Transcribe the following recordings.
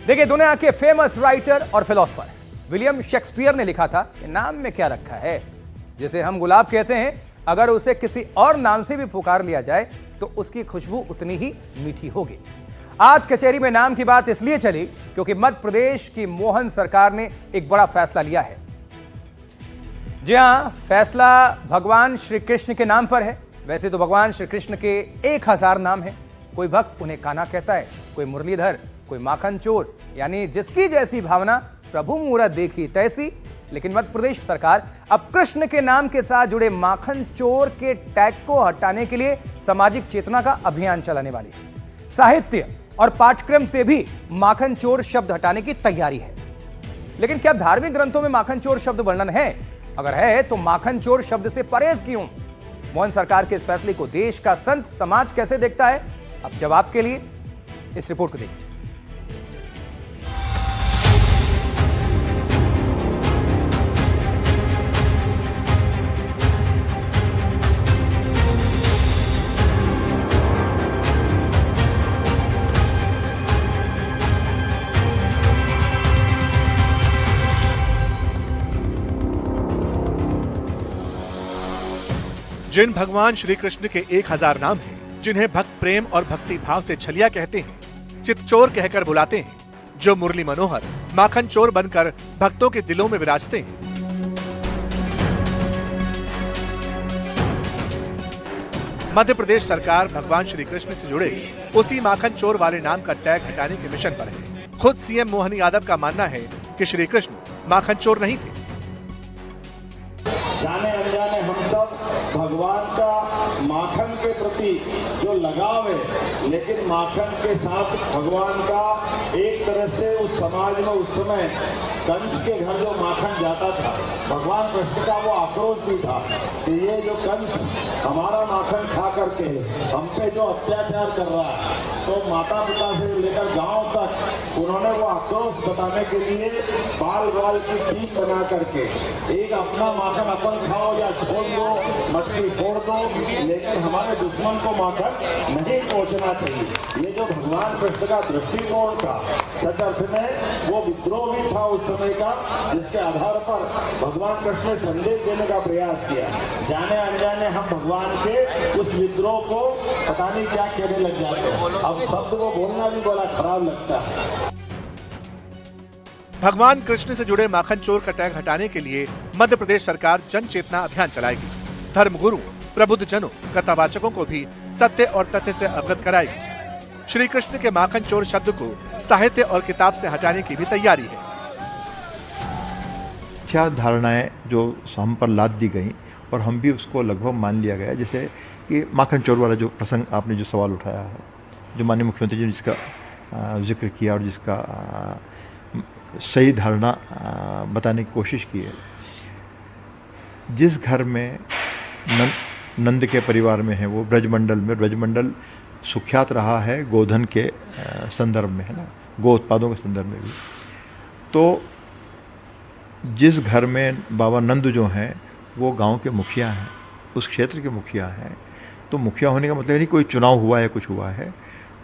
देखिए, दुनिया के फेमस राइटर और फिलोसफर विलियम शेक्सपियर ने लिखा था कि नाम में क्या रखा है। जिसे हम गुलाब कहते हैं, अगर उसे किसी और नाम से भी पुकार लिया जाए तो उसकी खुशबू उतनी ही मीठी होगी। आज कचहरी में नाम की बात इसलिए चली क्योंकि मध्य प्रदेश की मोहन सरकार ने एक बड़ा फैसला लिया है। जी हां, फैसला भगवान श्री कृष्ण के नाम पर है। वैसे तो भगवान श्री कृष्ण के 1000 नाम हैं। कोई भक्त उन्हें कान्हा कहता है, कोई मुरलीधर, कोई माखन चोर, यानी जिसकी जैसी भावना, प्रभु मूरत देखी तैसी। लेकिन मध्य प्रदेश सरकार अब कृष्ण के नाम के साथ जुड़े माखन चोर के टैग को हटाने के लिए सामाजिक चेतना का अभियान चलाने वाली है। साहित्य और पाठ्यक्रम से भी माखन चोर शब्द हटाने की तैयारी है। लेकिन क्या धार्मिक ग्रंथों में माखन चोर शब्द वर्णन है? अगर है तो माखन चोर शब्द से परहेज क्यों? मोहन सरकार के इस फैसले को देश का संत समाज कैसे देखता है? अब जवाब के लिए इस रिपोर्ट को देखिए। जिन भगवान श्री कृष्ण के 1000 नाम हैं, जिन्हें भक्त प्रेम और भक्ति भाव से छलिया कहते हैं, चितचोर कहकर बुलाते हैं, जो मुरली मनोहर माखन चोर बनकर भक्तों के दिलों में विराजते हैं। मध्य प्रदेश सरकार भगवान श्री कृष्ण से जुड़े उसी माखन चोर वाले नाम का टैग हटाने के मिशन पर है। खुद सीएम मोहन यादव का मानना है कि श्री कृष्ण माखन चोर नहीं थे। जाने अनजाने हम सब भगवान का माखन के प्रति जो लगाव है, लेकिन माखन के साथ भगवान का एक तरह से उस समाज में उस समय कंस के घर जो माखन जाता था, भगवान कृष्ण का वो आक्रोश भी था कि ये जो कंस हमारा माखन खा करके हम पे जो अत्याचार कर रहा है, तो माता पिता से लेकर गांव तक उन्होंने वो आक्रोश बताने के लिए बाल बाल की टीम बना करके एक अपना माखन अपन खाओ या छोड़ दो, मटकी फोड़ दो, लेकिन हमारे दुश्मन को माखन नहीं पहुंचना चाहिए। ये जो भगवान कृष्ण का दृष्टिकोण था, सच अर्थ में वो विद्रोह भी था उस समय का, जिसके आधार पर भगवान कृष्ण ने संदेश देने का प्रयास किया। जाने अनजाने हम भगवान के उस विद्रोह को पता नहीं क्या कहने लग जाते हैं। अब शब्द को बोलना भी बड़ा खराब लगता है। भगवान कृष्ण से जुड़े माखन चोर का टैग हटाने के लिए मध्य प्रदेश सरकार जन चेतना अभियान चलाएगी। धर्मगुरु, प्रबुद्ध जनों, कथावाचकों को भी सत्य और तथ्य से अवगत कराएगी। श्री कृष्ण के माखन चोर शब्द को साहित्य और किताब से हटाने की भी तैयारी है। क्या धारणाएं जो हम पर लाद दी गई और हम भी उसको लगभग मान लिया गया, जैसे कि माखन चोर वाला जो प्रसंग आपने जो सवाल उठाया है, जो माननीय मुख्यमंत्री जी ने जिसका जिक्र किया और जिसका सही धारणा बताने की कोशिश की है। जिस घर में नंद के परिवार में है, वो ब्रजमंडल सुख्यात रहा है गोधन के संदर्भ में, है ना, गो उत्पादों के संदर्भ में भी। तो जिस घर में बाबा नंद जो हैं वो गांव के मुखिया हैं, उस क्षेत्र के मुखिया हैं, तो मुखिया होने का मतलब नहीं कोई चुनाव हुआ है, कुछ हुआ है,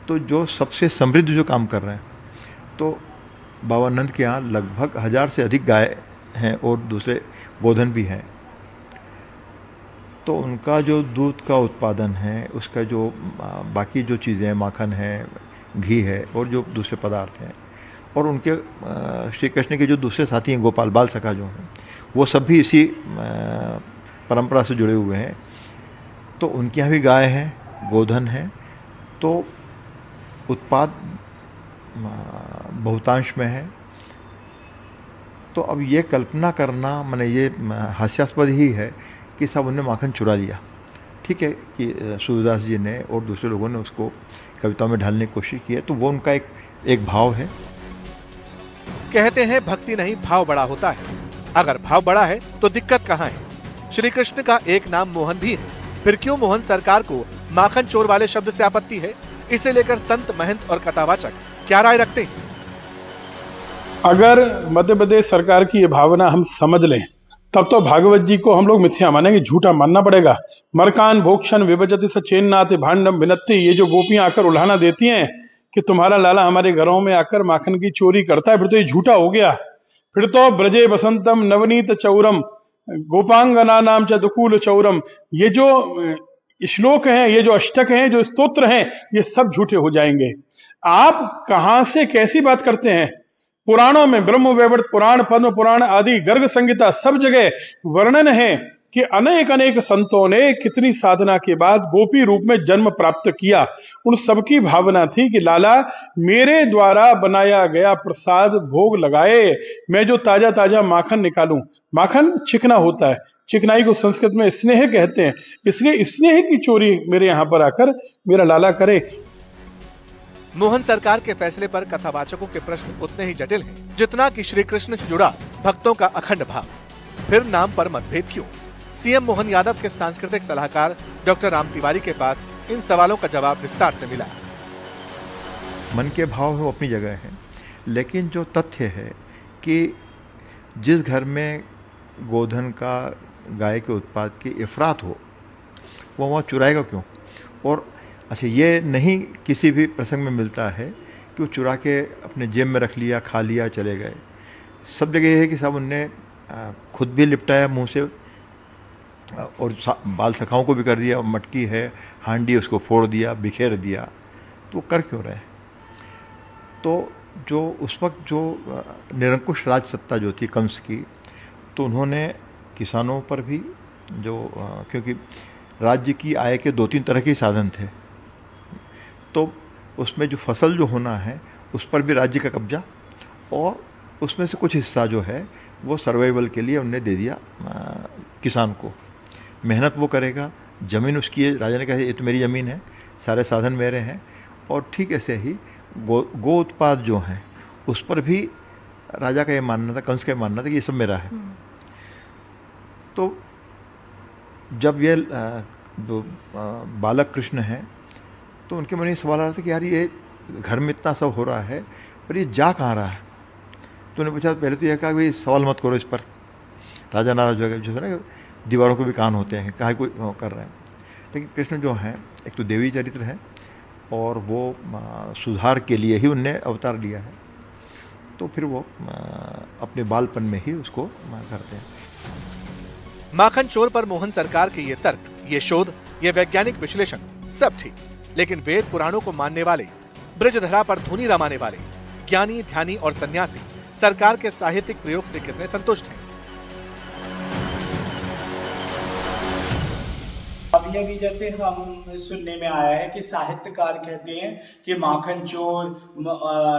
तो जो सबसे समृद्ध जो काम कर रहे हैं, तो बाबा नंद के यहाँ लगभग 1000 से अधिक गाय हैं और दूसरे गोधन भी हैं। तो उनका जो दूध का उत्पादन है, उसका जो बाकी जो चीज़ें हैं, माखन है, घी है और जो दूसरे पदार्थ हैं, और उनके श्री कृष्ण के जो दूसरे साथी हैं गोपाल बाल सखा जो हैं, वो सब भी इसी परंपरा से जुड़े हुए हैं। तो उनके यहाँ भी गाय हैं, गोधन है, तो उत्पाद बहुतांश में है। तो अब ये कल्पना करना, माने ये हास्यास्पद ही है कि सब उन्होंने माखन चुरा लिया। ठीक है कि सूरदास जी ने और दूसरे लोगों ने उसको कविताओं में ढालने की कोशिश की है, तो वो उनका एक भाव है। कहते हैं भक्ति नहीं भाव बड़ा होता है। अगर भाव बड़ा है तो दिक्कत कहाँ है? श्री कृष्ण का एक नाम मोहन भी है, फिर क्यों मोहन सरकार को माखन चोर वाले शब्द से आपत्ति है? इसे लेकर संत, महंत और कथावाचक क्या राय रखते हैं? अगर मध्य प्रदेश सरकार की ये भावना हम समझ लें, तब तो भागवत जी को हम लोग मिथ्या मानेंगे, झूठा मानना पड़ेगा। मरकान भोक्षण विभजति स चेन्नाति भांडम विनत्ति, ये जो गोपियां आकर उल्हाना देती हैं कि तुम्हारा लाला हमारे घरों में आकर माखन की चोरी करता है, फिर तो ये झूठा हो गया। फिर तो ब्रजे बसंतम नवनीत चौरम गोपांगना नाम चतुकूल चौरम, ये जो श्लोक हैं, ये जो अष्टक हैं, जो स्तोत्र हैं, ये सब झूठे हो जाएंगे। आप कहां से कैसी बात करते हैं? पुराणों में ब्रह्म वैवर्त पुराण, पद्म पुराण आदि गर्ग संहिता सब जगह वर्णन है कि अनेक अनेक संतों ने कितनी साधना के बाद गोपी रूप में जन्म प्राप्त किया। उन सबकी भावना थी कि लाला मेरे द्वारा बनाया गया प्रसाद भोग लगाए, मैं जो ताजा ताजा माखन निकालूं। माखन चिकना होता है, चिकनाई को संस्कृत में स्नेह कहते हैं, इसलिए स्नेह की चोरी मेरे यहां पर आकर मेरा लाला करे। मोहन सरकार के फैसले पर कथावाचकों के प्रश्न उतने ही जटिल हैं जितना कि श्री कृष्ण से जुड़ा भक्तों का अखंड भाव। फिर नाम पर मतभेद क्यों? सीएम मोहन यादव के सांस्कृतिक सलाहकार डॉक्टर राम तिवारी के पास इन सवालों का जवाब विस्तार से मिला। मन के भाव है वो अपनी जगह है, लेकिन जो तथ्य है कि जिस घर में गोधन का, गाय के उत्पाद की इफरात हो, वो वहाँ चुराएगा क्यों? और अच्छा, ये नहीं किसी भी प्रसंग में मिलता है कि वो चुरा के अपने जेब में रख लिया, खा लिया, चले गए। सब जगह ये है कि साहब उनने खुद भी लिपटाया मुंह से और बाल सखाओं को भी कर दिया, मटकी है, हांडी, उसको फोड़ दिया, बिखेर दिया। तो कर क्यों रहे? तो जो उस वक्त जो निरंकुश राज सत्ता जो थी कंस की, तो उन्होंने किसानों पर भी जो क्योंकि राज्य की आय के 2-3 तरह के साधन थे, तो उसमें जो फसल जो होना है उस पर भी राज्य का कब्जा, और उसमें से कुछ हिस्सा जो है वो सर्वाइवल के लिए उन्हें दे दिया किसान को। मेहनत वो करेगा, ज़मीन उसकी है, राजा ने कहा ये तो मेरी ज़मीन है, सारे साधन मेरे हैं। और ठीक ऐसे ही गो उत्पाद जो हैं उस पर भी राजा का ये मानना था, कंस का ये मानना था कि ये सब मेरा है। तो जब ये जो बालक कृष्ण हैं, तो उनके मन में सवाल आ रहा था कि यार ये घर में इतना सब हो रहा है, पर ये जा कहाँ रहा है? तो उन्होंने पूछा, पहले तो यह कहा भाई सवाल मत करो इस पर, राजा नाराज हो गया, जो है ना दीवारों को भी कान होते हैं, कहाँ कोई कर रहे हैं। लेकिन कृष्ण जो हैं एक तो देवी चरित्र है, और वो सुधार के लिए ही उनने अवतार लिया है, तो फिर वो अपने बालपन में ही उसको करते हैं। माखन चोर पर मोहन सरकार के ये तर्क, ये शोध, ये वैज्ञानिक विश्लेषण सब ठीक, लेकिन वेद पुराणों को मानने वाले, ब्रजधरा पर धुनी रमाने वाले ज्ञानी, ध्यानी और सन्यासी सरकार के साहित्यिक प्रयोग से कितने संतुष्ट हैं? अभी जैसे हम सुनने में आया है कि साहित्यकार कहते हैं कि माखन चोर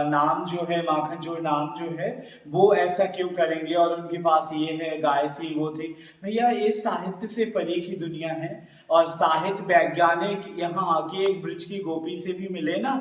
नाम जो है, माखन चोर नाम जो है वो ऐसा क्यों करेंगे, और उनके पास ये है, गाय थी, वो थी। भैया ये साहित्य से परे की दुनिया है, और साहित्य वैज्ञानिक यहाँ आके एक ब्रज की गोपी से भी मिले ना,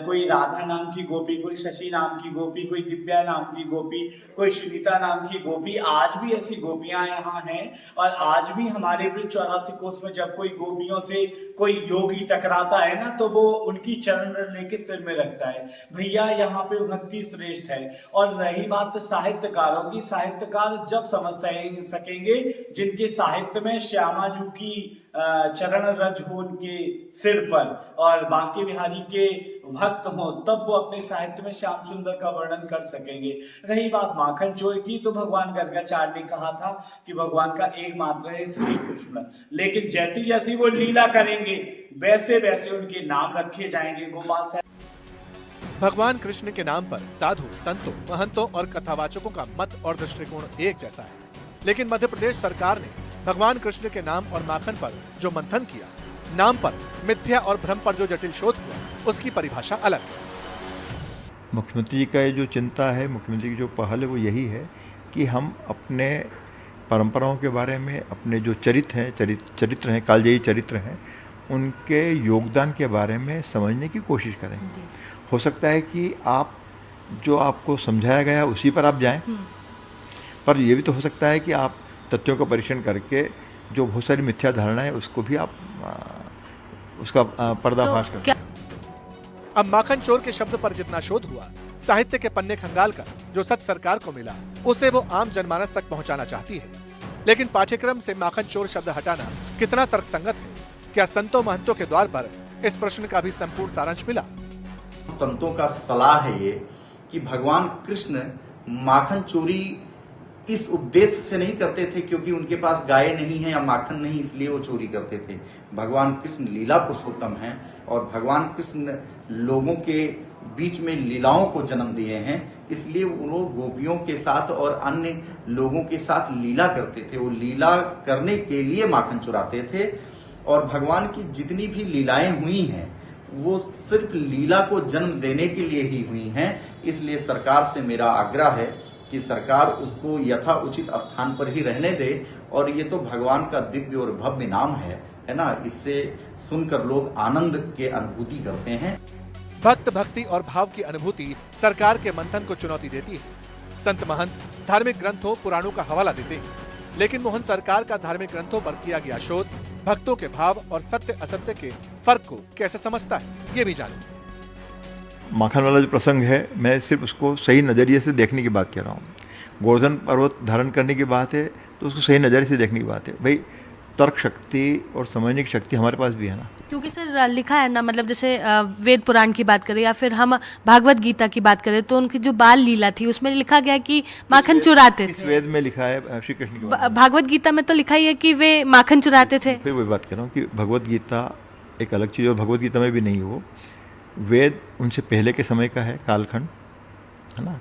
कोई राधा नाम की गोपी, कोई शशि नाम की गोपी, कोई दिव्या नाम की गोपी, कोई सुनीता नाम की गोपी, आज भी ऐसी गोपियां यहाँ हैं। और आज भी हमारे ब्रज 84 कोस में जब कोई गोपियों से कोई योगी टकराता है ना, तो वो उनकी चरण लेके सिर में रखता है। भैया यहाँ पे भक्ति श्रेष्ठ है। और रही बात साहित्यकारों की, साहित्यकार जब समझ सकेंगे जिनके साहित्य में श्यामा जी की चरण रज हो उनके सिर पर, और बांके बिहारी के भक्त हो, तब वो अपने साहित्य में श्याम सुंदर का वर्णन कर सकेंगे। रही बात माखन चोर की, तो भगवान गर्गाचार्य ने कहा था कि भगवान का एकमात्र है श्री कृष्ण, लेकिन जैसी जैसी वो लीला करेंगे वैसे वैसे उनके नाम रखे जाएंगे। गोपाल साहब, भगवान कृष्ण के नाम पर साधु, संतों, महंतों और कथावाचकों का मत और दृष्टिकोण एक जैसा है, लेकिन मध्य प्रदेश सरकार ने भगवान कृष्ण के नाम और माखन पर जो मंथन किया, नाम पर मिथ्या और भ्रम पर जो जटिल शोध हुआ, उसकी परिभाषा अलग है। मुख्यमंत्री जी का ये जो चिंता है, मुख्यमंत्री की जो पहल है, वो यही है कि हम अपने परंपराओं के बारे में, अपने जो चरित्र हैं, कालजयी चरित्र हैं, उनके योगदान के बारे में समझने की कोशिश करें। हो सकता है कि आप जो आपको समझाया गया उसी पर आप जाएं, पर यह भी तो हो सकता है कि आप तथ्यों का परीक्षण करके जो बहुत सारी मिथ्या धारणा है उसको भी आप उसका पर्दाफाश करें। अब माखन चोर के शब्द पर जितना शोध हुआ, साहित्य के पन्ने खंगाल कर जो सच सरकार को मिला, उसे वो आम जनमानस तक पहुंचाना चाहती है। लेकिन पाठ्यक्रम से माखन चोर शब्द हटाना कितना तर्कसंगत है? क्या संतों महंतों के द्वार पर इस प्रश्न का भी संपूर्ण सारांश मिला? संतों का सलाह है ये कि भगवान कृष्ण माखन चोरी इस उद्देश्य से नहीं करते थे क्योंकि उनके पास गाय नहीं है या माखन नहीं, इसलिए वो चोरी करते थे। भगवान कृष्ण लीला पुरुषोत्तम हैं और भगवान कृष्ण लोगों के बीच में लीलाओं को जन्म दिए हैं, इसलिए वो गोपियों के साथ और अन्य लोगों के साथ लीला करते थे। वो लीला करने के लिए माखन चुराते थे और भगवान की जितनी भी लीलाएं हुई हैं वो सिर्फ लीला को जन्म देने के लिए ही हुई हैं। इसलिए सरकार से मेरा आग्रह है कि सरकार उसको यथा उचित स्थान पर ही रहने दे। और ये तो भगवान का दिव्य और भव्य नाम है ना, इससे सुनकर लोग आनंद के अनुभूति करते हैं। भक्त भक्ति और भाव की अनुभूति सरकार के मंथन को चुनौती देती है। संत महंत धार्मिक ग्रंथों पुराणों का हवाला देते हैं, लेकिन मोहन सरकार का धार्मिक ग्रंथों पर किया गया शोध भक्तों के भाव और सत्य असत्य के फर्क को कैसे समझता है, ये भी जाने। माखन वाला जो प्रसंग है, मैं सिर्फ उसको सही नज़रिए से देखने की बात कह रहा हूँ। गोवर्धन पर्वत धारण करने की बात है तो उसको सही नज़रिए से देखने की बात है। भाई तर्क शक्ति और समझने की शक्ति हमारे पास भी है ना, क्योंकि सर लिखा है ना, मतलब जैसे वेद पुराण की बात करें या फिर हम भागवत गीता की बात करें तो उनकी जो बाल लीला थी उसमें लिखा गया कि माखन चुराते थे। इस वेद में लिखा है श्री कृष्ण की बात। भागवत गीता में तो लिखा ही है कि वे माखन चुराते थे। फिर वही बात कर रहा हूँ कि भगवत गीता एक अलग चीज़ और भगवत गीता में भी नहीं हो। वेद उनसे पहले के समय का है, कालखंड है ना,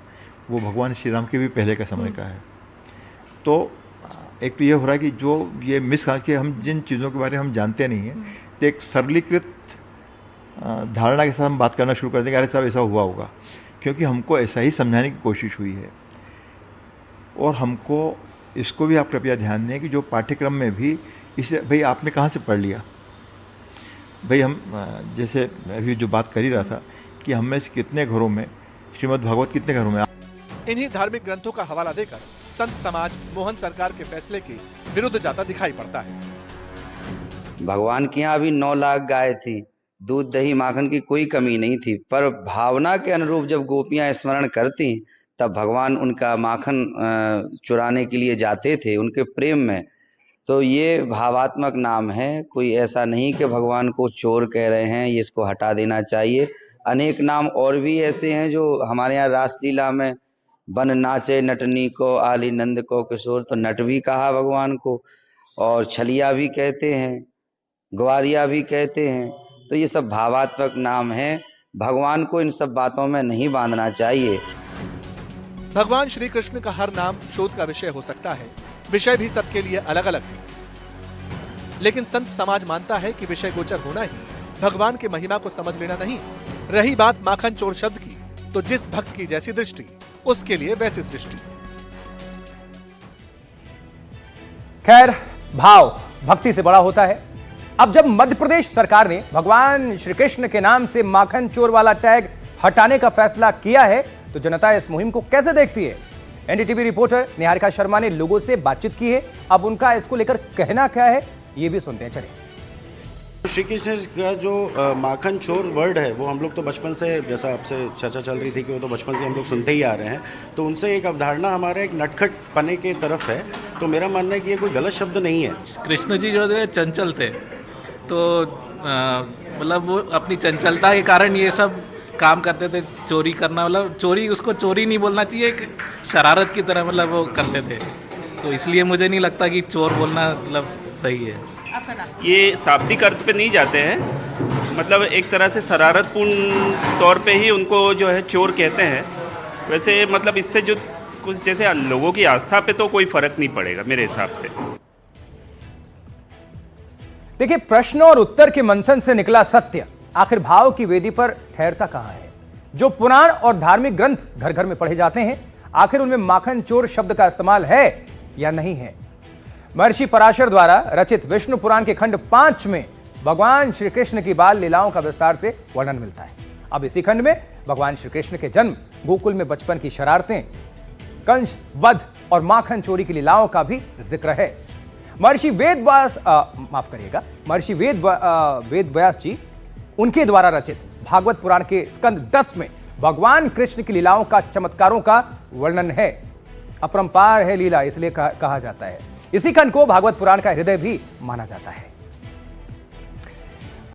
वो भगवान श्री राम के भी पहले का समय का है। तो एक तो ये हो रहा है कि जो ये मिस के हम जिन चीज़ों के बारे में हम जानते नहीं हैं, तो एक सरलीकृत धारणा के साथ हम बात करना शुरू कर देंगे, अरे साहब ऐसा हुआ होगा, क्योंकि हमको ऐसा ही समझाने की कोशिश हुई है। और हमको इसको भी आप कृपया ध्यान दें कि जो पाठ्यक्रम में भी इसे भाई आपने कहाँ से पढ़ लिया। भाई हम जैसे अभी जो बात कर ही रहा था कि हम में से कितने घरों में श्रीमद् भागवत कितने घरों में। इन्हीं धार्मिक ग्रंथों का हवाला देकर संत समाज मोहन सरकार के फैसले के विरुद्ध जाता दिखाई पड़ता है। भगवान के यहाँ भी 9 लाख गाय थी, दूध दही माखन की कोई कमी नहीं थी, पर भावना के अनुरूप जब गोपियां स्मरण करती तब भगवान उनका माखन चुराने के लिए जाते थे उनके प्रेम में। तो ये भावात्मक नाम है, कोई ऐसा नहीं कि भगवान को चोर कह रहे हैं, ये इसको हटा देना चाहिए। अनेक नाम और भी ऐसे हैं जो हमारे यहाँ रासलीला में बन नाचे नटनी को आली नंद को किशोर, तो नट भी कहा भगवान को, और छलिया भी कहते हैं, ग्वारिया भी कहते हैं। तो ये सब भावात्मक नाम है, भगवान को इन सब बातों में नहीं बांधना चाहिए। भगवान श्री कृष्ण का हर नाम शोध का विषय हो सकता है, विषय भी सबके लिए अलग अलग है, लेकिन संत समाज मानता है कि विषय गोचर होना ही भगवान की महिमा को समझ लेना नहीं। रही बात माखन चोर शब्द की, तो जिस भक्त की जैसी दृष्टि उसके लिए वैसी सृष्टि। खैर, भाव भक्ति से बड़ा होता है। अब जब मध्य प्रदेश सरकार ने भगवान श्री कृष्ण के नाम से माखन चोर वाला टैग हटाने का फैसला किया है तो जनता इस मुहिम को कैसे देखती है? एनडीटीवी रिपोर्टर निहारिका शर्मा ने लोगों से बातचीत की है। अब उनका इसको लेकर कहना क्या है, ये भी सुनते हैं। चलिए। श्री कृष्ण का जो माखन चोर वर्ड है वो हम लोग तो बचपन से, जैसा आपसे चर्चा चल रही थी कि वो तो बचपन से हम लोग सुनते ही आ रहे हैं, तो उनसे एक अवधारणा हमारे एक नटखट पने के तरफ है। तो मेरा मानना है कि ये कोई गलत शब्द नहीं है। कृष्ण जी जो थे चंचल थे, तो मतलब वो अपनी चंचलता के कारण ये सब काम करते थे। चोरी करना, मतलब चोरी, उसको चोरी नहीं बोलना चाहिए, एक शरारत की तरह मतलब वो करते थे। तो इसलिए मुझे नहीं लगता कि चोर बोलना मतलब सही है। ये शाब्दिक अर्थ पे नहीं जाते हैं, मतलब एक तरह से शरारतपूर्ण तौर पे ही उनको जो है चोर कहते हैं। वैसे मतलब इससे जो कुछ जैसे लोगों की आस्था पे तो कोई फर्क नहीं पड़ेगा मेरे हिसाब से। देखिए, प्रश्न और उत्तर के मंथन से निकला सत्य आखिर भाव की वेदी पर ठहरता कहां है? जो पुराण और धार्मिक ग्रंथ घर घर में पढ़े जाते हैं, आखिर उनमें माखन चोर शब्द का इस्तेमाल है या नहीं है? महर्षि पराशर द्वारा रचित विष्णु पुराण के खंड 5 में भगवान श्री कृष्ण की बाल लीलाओं का विस्तार से वर्णन मिलता है। अब इसी खंड में भगवान श्री कृष्ण के जन्म, गोकुल में बचपन की शरारतें, कंस वध और माखन चोरी की लीलाओं का भी जिक्र है। महर्षि वेदव्यास जी, उनके द्वारा रचित भागवत पुराण के स्कंद 10 में भगवान कृष्ण की लीलाओं का, चमत्कारों का वर्णन है। अपरंपार है लीला, इसलिए कहा जाता है। इसी खंड को भागवत पुराण का हृदय भी माना जाता है।